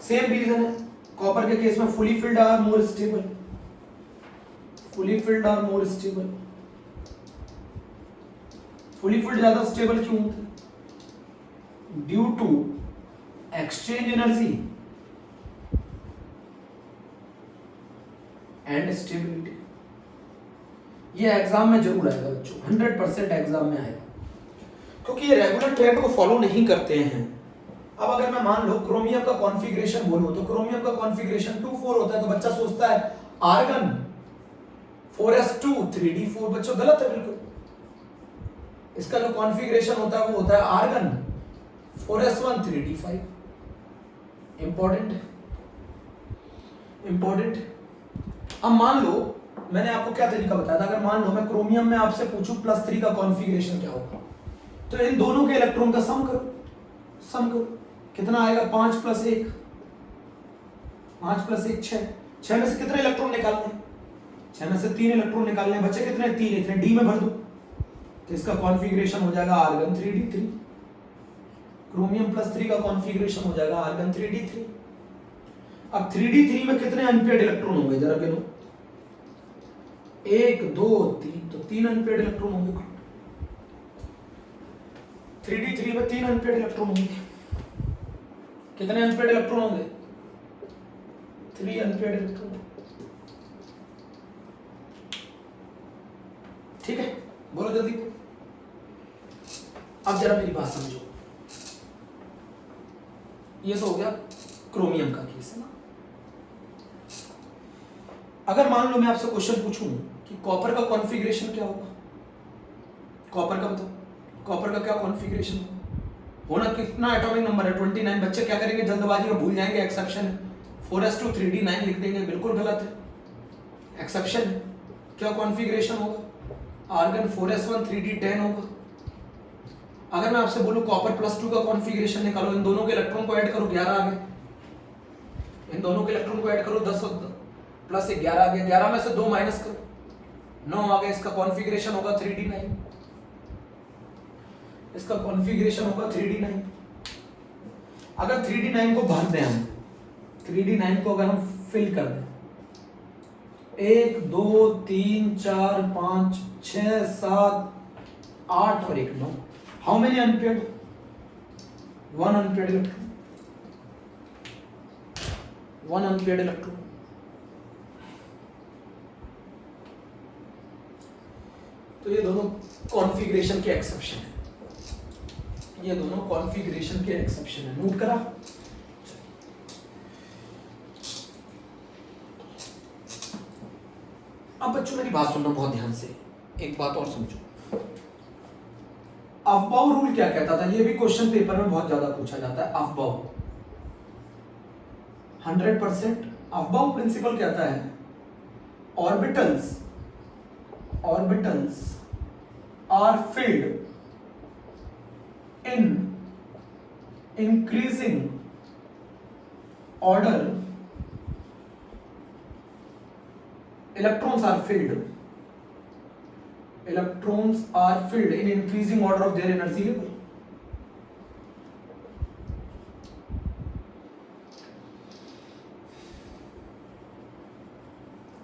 सेम रीजन है कॉपर के केस में, fully filled are more stable, fully filled are more stable. Fully filled ज्यादा स्टेबल क्यों होता है? Due to exchange energy, and stability. ये एग्जाम में जरूर आएगा बच्चों, 100% एग्जाम में आएगा, क्योंकि ये रेगुलर ट्रेंड को फॉलो नहीं करते हैं। अब अगर मैं मान लो क्रोमियम का कॉन्फ़िगरेशन बोलूं तो क्रोमियम का कॉन्फ़िगरेशन 2,4 होता है, तो बच्चा सोचता है आर्गन 4s2 3d4। बच्चों गलत है बिल्कुल। इसका जो कॉन्फ़िगरेशन होता है वो होता है आर्गन 4s1 3d5। इंपॉर्टेंट। अब मान लो मैंने आपको क्या तरीका बताया था, अगर मान लो मैं क्रोमियम में आपसे पूछूं +3 का कॉन्फ़िगरेशन क्या होगा, तो इन दोनों के इलेक्ट्रॉन का सम करो कितना आएगा, 5 + 1 6। 6 में से कितने इलेक्ट्रॉन निकालने, 6 में से 3 इलेक्ट्रॉन निकालने, बचे कितने, 3। इतने डी में भर दो, तो इसका कॉन्फ़िगरेशन हो जाएगा आर्गन 3d3। क्रोमियम +3 का कॉन्फ़िगरेशन हो जाएगा आर्गन 3d3। अब 3d3 में कितने अनपेयर्ड इलेक्ट्रॉन होंगे जरा गिनो, 1 2 3, तो 3 अनपेयर्ड इलेक्ट्रॉन होंगे। 3d3 में 3 अनपेयर्ड इलेक्ट्रॉन होंगे। कितने अनपेयर्ड इलेक्ट्रॉन होंगे, 3 अनपेयर्ड इलेक्ट्रॉन। ठीक है, बोलो जल्दी। अब जरा मेरी बात समझो, ये तो हो गया क्रोमियम का केस है ना। अगर मान लो मैं आपसे क्वेश्चन पूछूं कि कॉपर का कॉन्फ़िगरेशन क्या होगा, कॉपर का बताओ, कॉपर का क्या कॉन्फ़िगरेशन होना, कितना एटॉमिक नंबर है, 29। बच्चे क्या करेंगे, जल्दबाजी में भूल जाएंगे, एक्सेप्शन है, 4s2 3d9 लिख देंगे, बिल्कुल गलत है, एक्सेप्शन है। क्या कॉन्फ़िगरेशन होगा, आर्गन 4s1 3d10 होगा। अगर मैं आपसे बोलूं कॉपर +2 का कॉन्फ़िगरेशन निकालो, इन दोनों के इलेक्ट्रॉन को ऐड करो, 11 आ गए। इन दोनों के इलेक्ट्रॉन को ऐड करो, 10 + 1 11 आ गया। 11 में से 2 माइनस करो, 9 आ गए। इसका कॉन्फ़िगरेशन होगा 3d9। इसका कॉन्फ़िगरेशन होगा 3d9। अगर 3d9 को भर दें हम, 3d9 को अगर हम फिल कर दें, 1 2 3 4 5 6 7 8 और 1 9, how many unpaired, 1 unpaired electron, 1 unpaired electron. तो ये दोनों कॉन्फ़िगरेशन के एक्सेप्शन है, ये दोनों कॉन्फ़िगरेशन के एक्सेप्शन है, नोट करा। अब बच्चों मेरी बात सुनना बहुत ध्यान से, एक बात और समझो। अफबाउ रूल क्या कहता था, ये भी क्वेश्चन पेपर में बहुत ज्यादा पूछा जाता है। अफबाउ 100% अफबाउ प्रिंसिपल कहता है orbitals are filled in increasing order, electrons are filled in increasing order of their energy level.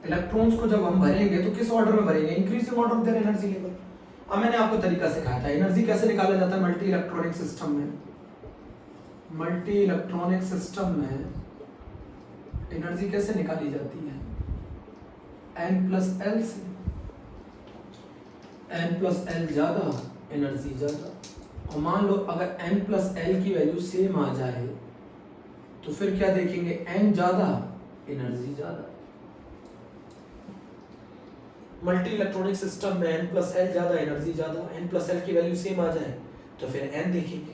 Electrons को जब हम भरेंगे तो किस ऑर्डर में भरेंगे, increasing order of their energy level. अब मैंने आपको तरीका सिखाया था, एनर्जी कैसे निकाला जाता है मल्टी इलेक्ट्रॉनिक सिस्टम में। मल्टी इलेक्ट्रॉनिक सिस्टम में एनर्जी कैसे निकाली जाती है, n+l से। n+l ज्यादा एनर्जी ज्यादा, और मान लो अगर n+l की वैल्यू सेम आ जाए तो फिर क्या देखेंगे, n ज्यादा एनर्जी ज्यादा। मल्टी इलेक्ट्रॉनिक सिस्टम में n+l ज्यादा एनर्जी ज्यादा, n+l की वैल्यू सेम आ जाए तो फिर n देखेंगे।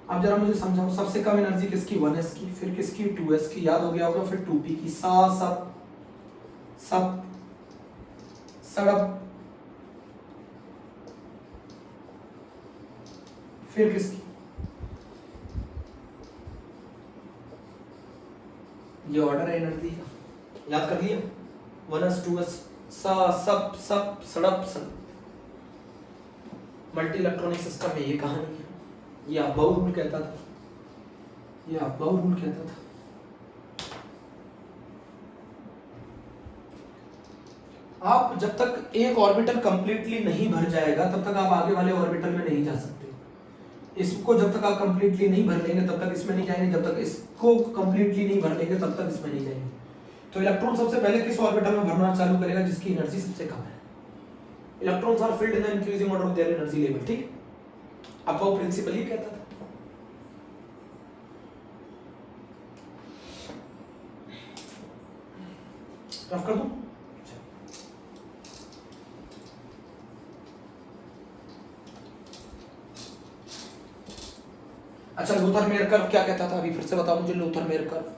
अब जरा मुझे समझाओ, सबसे कम एनर्जी किसकी, 1s की, फिर किसकी, 2s की, याद हो गया होगा, फिर 2p की, सड़प, फिर किसकी, ये ऑर्डर है एनर्जी का, याद कर लिया, 1s 2s सब सड़प। मल्टी इलेक्ट्रॉनिक सिस्टम में ये कहानी है, ये अफबाउ रूल कहता था, ये अफबाउ रूल कहता था। आप जब तक एक ऑर्बिटल कंप्लीटली नहीं भर जाएगा तब तक आप आगे वाले ऑर्बिटल में नहीं जा सकते। इसको जब तक आप कंप्लीटली नहीं भर लेंगे तब तक इसमें नहीं जाएंगे, जब तक इसको कंप्लीटली नहीं भर लेंगे तब तक इसमें नहीं जाएंगे। तो इलेक्ट्रॉन सबसे पहले किस ऑर्बिटल में भरना चालू करेगा जिसकी एनर्जी सबसे कम है। Electrons are filled in the increasing order of their energy level, ठीक। अब वो प्रिंसिपल ये कहता था। रफ कर दूं? अच्छा, लूथर मेयर कर्व क्या कहता था? अभी फिर से बताओ मुझे। Luther mayor curve,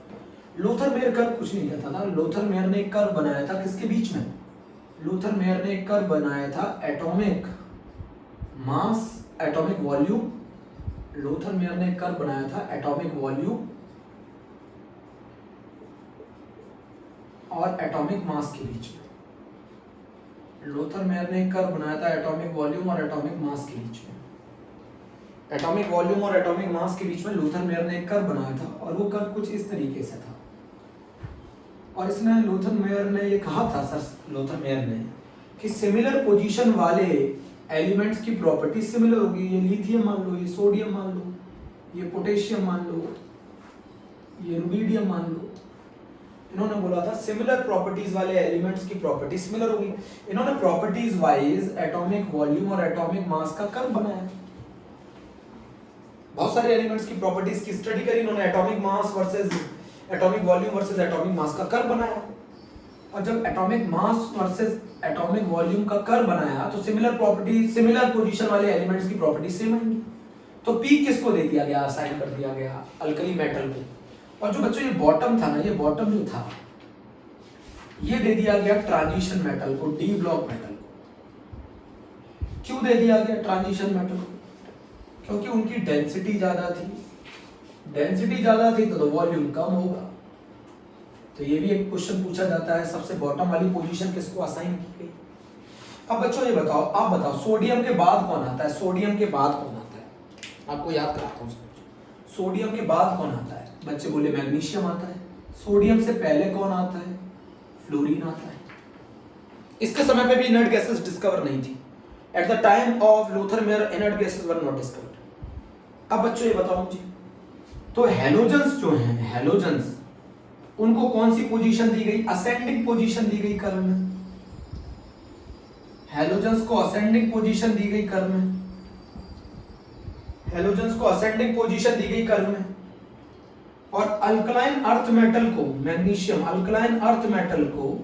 Luther mayor curve कुछ नहीं कहता था। लूथर मेयर ने एक कर्व बनाया था किसके बीच में? लूथर मेयर ने एक कर्व बनाया था atomic mass, atomic volume. Luther mayor ने एक कर्व बनाया था एटॉमिक वॉल्यूम और एटॉमिक मास के बीच में। लूथर मेयर ने एक कर्व बनाया था एटॉमिक वॉल्यूम और एटॉमिक मास के बीच में। एटॉमिक वॉल्यूम और एटॉमिक मास के बीच में लूथर मेयर ने एक कर्व बनाया था और वो कर्व कुछ इस तरीके से था। और इसमें लूथर मेयर ने ये कहा था, सर लूथर मेयर ने, कि सिमिलर पोजीशन वाले एलिमेंट्स की प्रॉपर्टी सिमिलर होगी। ये लिथियम मान लो, ये सोडियम मान लो, ये पोटेशियम मान लो, ये रुबिडियम मान लो। इन्होंने बोला था सिमिलर प्रॉपर्टीज वाले एलिमेंट्स की प्रॉपर्टी सिमिलर होगी। इन्होंने प्रॉपर्टीज वाइज एटॉमिक वॉल्यूम और एटॉमिक मास का कर्व बनाया। बहुत सारे एलिमेंट्स की प्रॉपर्टीज की स्टडी करी इन्होंने, atomic mass versus atomic volume versus atomic mass का कर्व बनाया। और जब atomic mass versus atomic volume का कर्व बनाया तो सिमिलर प्रॉपर्टी, सिमिलर पोजीशन वाले एलिमेंट्स की प्रॉपर्टी सेम आएंगी। तो पी किसको दे दिया गया? असाइन कर दिया गया अल्कली मेटल को। और जो बच्चों ये बॉटम था ना, ये बॉटम जो था ये दे दिया गया ट्रांजिशन मेटल को, डी ब्लॉक मेटल को। क्यों दे दिया गया ट्रांजिशन मेटल को? क्योंकि उनकी डेंसिटी ज्यादा थी। डेंसिटी ज्यादा थी तो वॉल्यूम कम होगा। तो ये भी एक क्वेश्चन पूछा जाता है, सबसे बॉटम वाली पोजीशन किसको असाइन की गई। अब बच्चों ये बताओ, आप बताओ सोडियम के बाद कौन आता है? सोडियम के बाद कौन आता है? आपको याद कराता हूँ। सोडियम के बाद कौन आता है? बच्चे बोले मैग्नीशियम आता है। सोडियम से पहले कौन आता है? फ्लोरीन आता है। इसके समय पे भी इनर्ट गैसेस डिस्कवर नहीं थी। Eight the time of Luther mayor inert gases were not discovered. अब बच्चों ये बताओ मुझे, तो हैलोजेंस जो हैं, हैलोजेंस, उनको कौन सी पोजीशन दी गई? असेंडिंग पोजीशन दी गई कर्व में। हैलोजेंस को असेंडिंग पोजीशन दी गई कर्व में। हैलोजेंस को असेंडिंग पोजीशन दी गई कर्व में। और अल्कलाइन अर्थ मेटल को, मैग्नीशियम, अल्कलाइन अर्थ मेटल को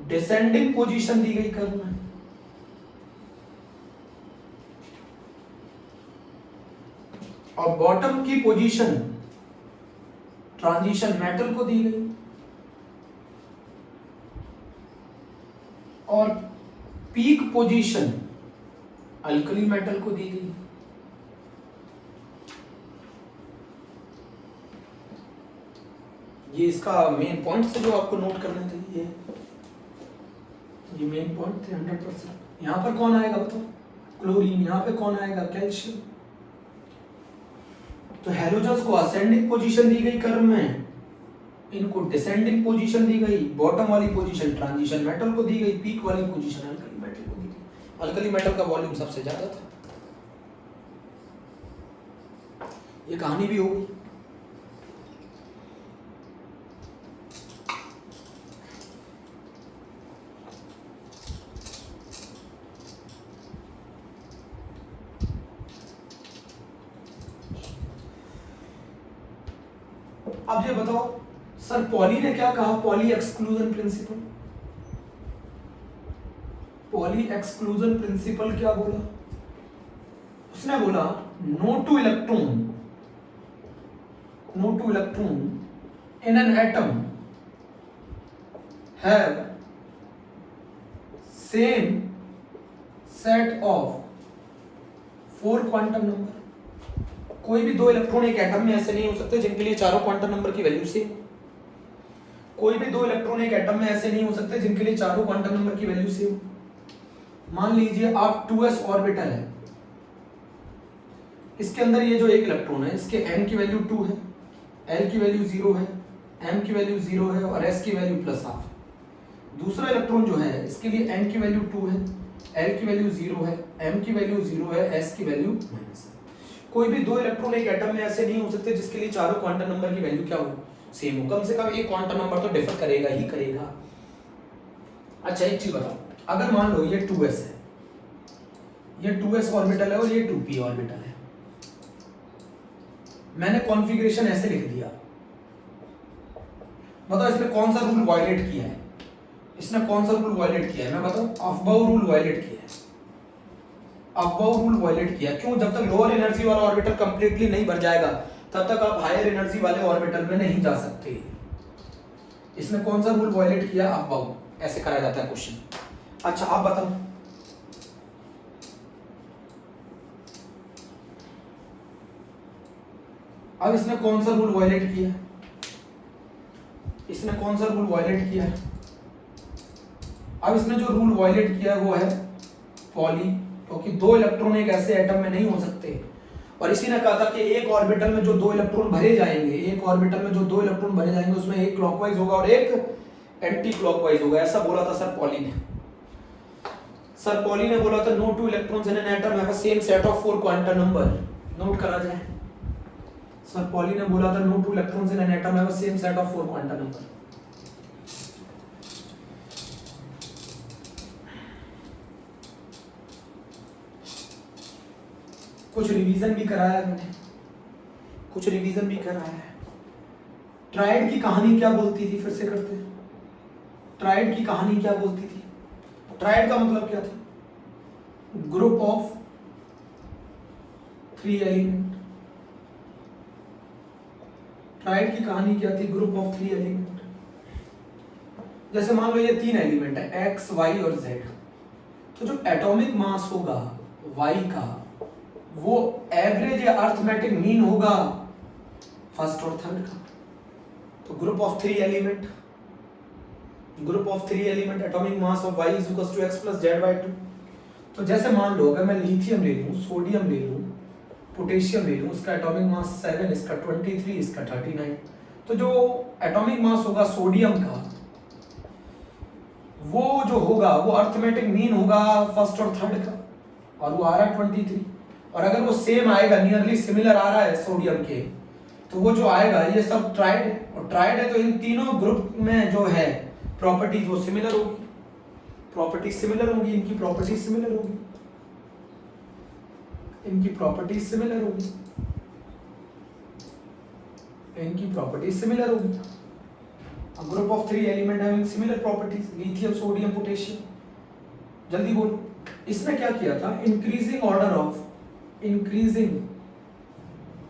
डिसेंडिंग पोजीशन दी गई कर्व में। और बॉटम की पोजीशन ट्रांजिशन मेटल को दी गई। और पीक पोजीशन अल्कली मेटल को दी गई। ये इसका मेन पॉइंट थे जो आपको नोट करने थे। ये मेन पॉइंट थे 100%। यहां पर कौन आएगा बताओ? क्लोरीन। यहां पे कौन आएगा? कैल्शियम। तो हैलोजेंस को असेंडिंग पोजीशन दी गई कर्व में, इनको डिसेंडिंग पोजीशन दी गई। बॉटम वाली पोजीशन ट्रांजिशन मेटल को दी गई, पीक वाली पोजीशन अल्कली मेटल को दी गई। अल्कली मेटल का वॉल्यूम सबसे ज्यादा था। ये कहानी भी हो गई। अब ये बताओ सर, पॉली ने क्या कहा? Pauli exclusion principle. Pauli exclusion principle क्या बोला? उसने बोला no two electron in an atom have same set of 4 quantum number. कोई भी 2 इलेक्ट्रॉन एक एटम में ऐसे नहीं हो सकते जिनके लिए चारों क्वांटम नंबर की वैल्यू सेम। कोई भी 2 इलेक्ट्रॉन एक एटम में ऐसे नहीं हो सकते जिनके लिए चारों क्वांटम नंबर की वैल्यू सेम। मान लीजिए आप 2s ऑर्बिटल है, इसके अंदर ये जो एक इलेक्ट्रॉन है, इसके n की वैल्यू 2 है, l की वैल्यू 0 है, m की वैल्यू 0 है और s की वैल्यू +12। दूसरा इलेक्ट्रॉन जो है, इसके लिए n की वैल्यू 2 है, l की वैल्यू 0 है, m की वैल्यू 0 है, s की वैल्यू -। कोई भी 2 इलेक्ट्रॉन एक एटम में ऐसे नहीं हो सकते जिसके लिए चारों क्वांटम नंबर की वैल्यू क्या हो? सेम हो, कम से कम एक क्वांटम नंबर तो डिफर करेगा ही करेगा। अच्छा एक चीज बताओ, अगर मान लो ये 2s है, ये 2s ऑर्बिटल है और ये 2p ऑर्बिटल है, मैंने कॉन्फ़िगरेशन ऐसे लिख दिया, बताओ इसने कौन सा रूल वायलेट किया है? इसने कौन सा रूल वायलेट किया है? मैं बताऊं, अफबाउ रूल वायलेट किया है। अफबाउ रूल वायलेट किया क्यों? जब तक लोअर एनर्जी वाला ऑर्बिटल कंप्लीटली नहीं भर जाएगा तब तक आप हायर एनर्जी वाले ऑर्बिटल में नहीं जा सकते। इसने कौन सा रूल वायलेट किया? अफबाउ। ऐसे कराया जाता है क्वेश्चन। अच्छा आप बताओ, अब इसने कौन सा रूल वायलेट किया? इसने कौन सा रूल वायलेट किया? अब इसने जो रूल वायलेट किया वो है पॉली, क्योंकि दो इलेक्ट्रॉन एक ऐसे एटम में नहीं हो सकते। और इसी ने कहा था कि एक ऑर्बिटल में जो दो इलेक्ट्रॉन भरे जाएंगे, एक ऑर्बिटल में जो दो इलेक्ट्रॉन भरे जाएंगे उसमें एक क्लॉकवाइज होगा और एक एंटी क्लॉकवाइज होगा। ऐसा बोला था सर पॉली ने। सर पॉली ने बोला था no two electrons in an atom have a same set of 4 quantum number. Note करा जाए, सर पॉली ने बोला था no two electrons in an atom have a same set of 4 quantum number. कुछ रिवीजन भी कराया है मैंने, कुछ रिवीजन भी कराया है। ट्राइड की कहानी क्या बोलती थी? फिर से करते हैं। ट्राइड की कहानी क्या बोलती थी? ट्राइड का मतलब क्या था? Group of 3 element. ट्राइड की कहानी क्या थी? Group of 3 element. जैसे मान लो ये 3 एलिमेंट है x, y और z, तो जो एटॉमिक मास होगा y का वो एवरेज या अर्थमेटिक मीन होगा फर्स्ट और थर्ड का। तो group of 3 element, group of 3 element atomic mass of y is equal to x plus z/2। तो जैसे मान लो अगर मैं लिथियम ले लूं, सोडियम ले लूं, पोटेशियम ले लूं, इसका एटॉमिक मास 7, इसका 23, इसका 39, तो जो एटॉमिक मास होगा सोडियम का वो जो होगा वो अर्थमेटिक मीन होगा फर्स्ट और थर्ड का, और वो आ रहा है 23। और अगर वो सेम आएगा, नियरली सिमिलर आ रहा है सोडियम के, तो वो जो आएगा ये सब ट्राइड है, और ट्राइड है तो इन तीनों ग्रुप में जो है प्रॉपर्टीज वो सिमिलर होगी, प्रॉपर्टीज सिमिलर होगी, इनकी प्रॉपर्टीज सिमिलर होगी, इनकी प्रॉपर्टीज सिमिलर होगी, इनकी प्रॉपर्टीज सिमिलर होगी। A group of 3 element having similar properties, lithium, sodium, potassium। जल्दी बोलो। इसने क्या किया था? इंक्रीजिंग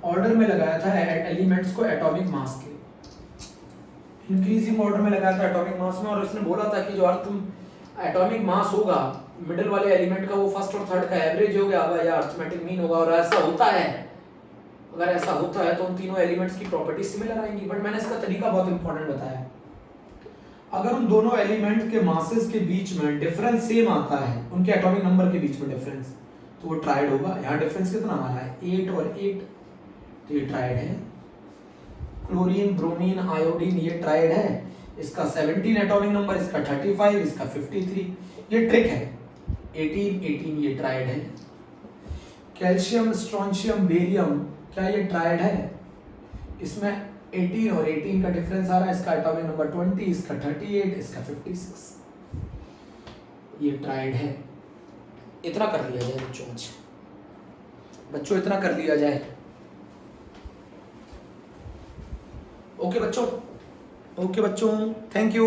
ऑर्डर में लगाया था एलिमेंट्स को एटॉमिक मास के, इंक्रीजिंग ऑर्डर में लगाया था एटॉमिक मास में। और इसने बोला था कि जो अर्थ एटॉमिक मास होगा मिडिल वाले एलिमेंट का वो फर्स्ट और थर्ड का एवरेज हो गया या अर्थमेटिक मीन होगा। और ऐसा होता है, अगर ऐसा होता है तो उन तीनों एलिमेंट्स की प्रॉपर्टी सिमिलर आएंगी। बट मैंने इसका तरीका बहुत इंपॉर्टेंट बताया। अगर उन दोनों एलिमेंट के मासेस के बीच में डिफरेंस सेम आता है, उनके एटॉमिक नंबर के बीच में डिफरेंस, तो वो ट्राइड होगा। यहाँ डिफरेंस कितना आ रहा है? 8 और 8, तो ये ट्राइड है। क्लोरीन, ब्रोमीन, आयोडीन ये ट्राइड है। इसका 17 एटॉमिक नंबर, इसका 35, इसका 53। ये ट्रिक है। 18 ये ट्राइड है। कैल्शियम, स्ट्रोंशियम, बेरियम, क्या ये ट्राइड है? इसमें 18 और 18 का डिफरेंस आ रहा है। इसका एटॉमिक नंबर 20, इसका 38, इसका 56। ये ट्राइड है। इतना कर लिया जाए बच्चों, इतना कर लिया जाए। ओके बच्चों, थैंक यू।